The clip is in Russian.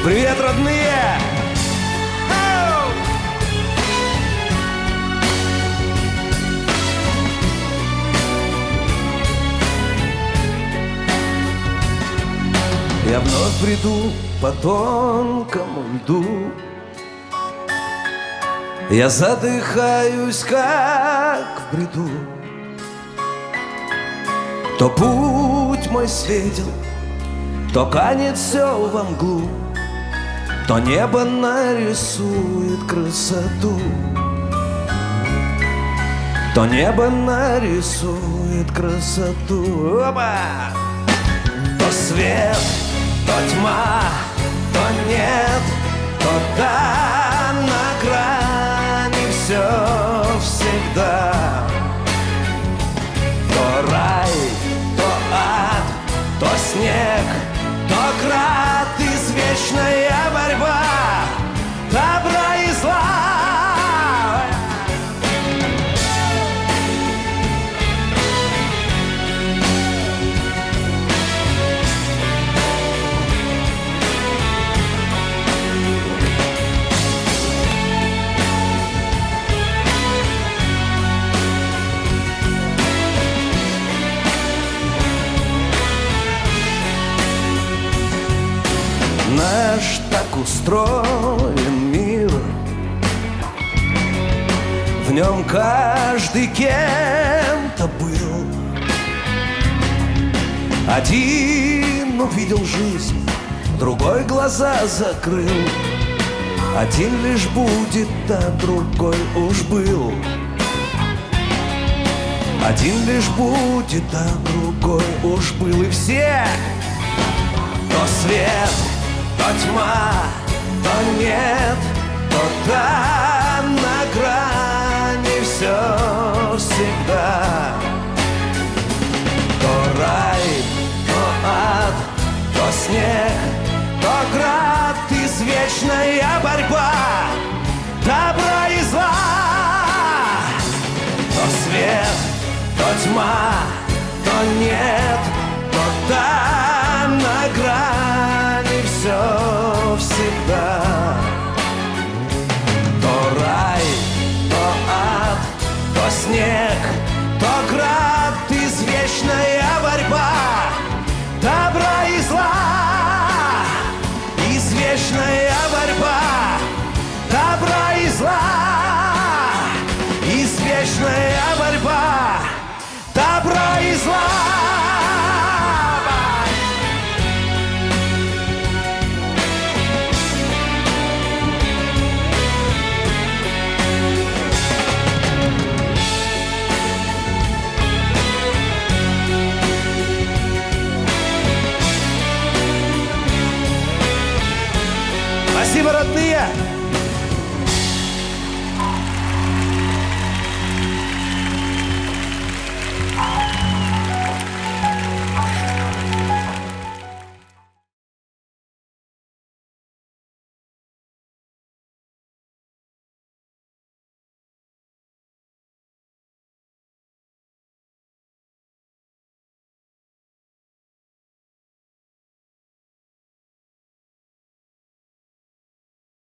Привет, родные! Я вновь бреду по тонкому льду. Я задыхаюсь, как в бреду. То путь мой светел, то канет все во мглу, то небо нарисует красоту, то небо нарисует красоту. Опа! То свет, то тьма, то нет, то да, на грани все всегда. То рай, то ад, то снег, то град, извечная борьба добра и зла. Наш так устроен мир, в нем каждый кем-то был. Один увидел жизнь, другой глаза закрыл. Один лишь будет, а другой уж был. Один лишь будет, а другой уж был. И все, то свет, то тьма, то нет, то да, на грани все всегда. То рай, то ад, то снег, то град, извечная борьба добра и зла. То свет, то тьма, то нет,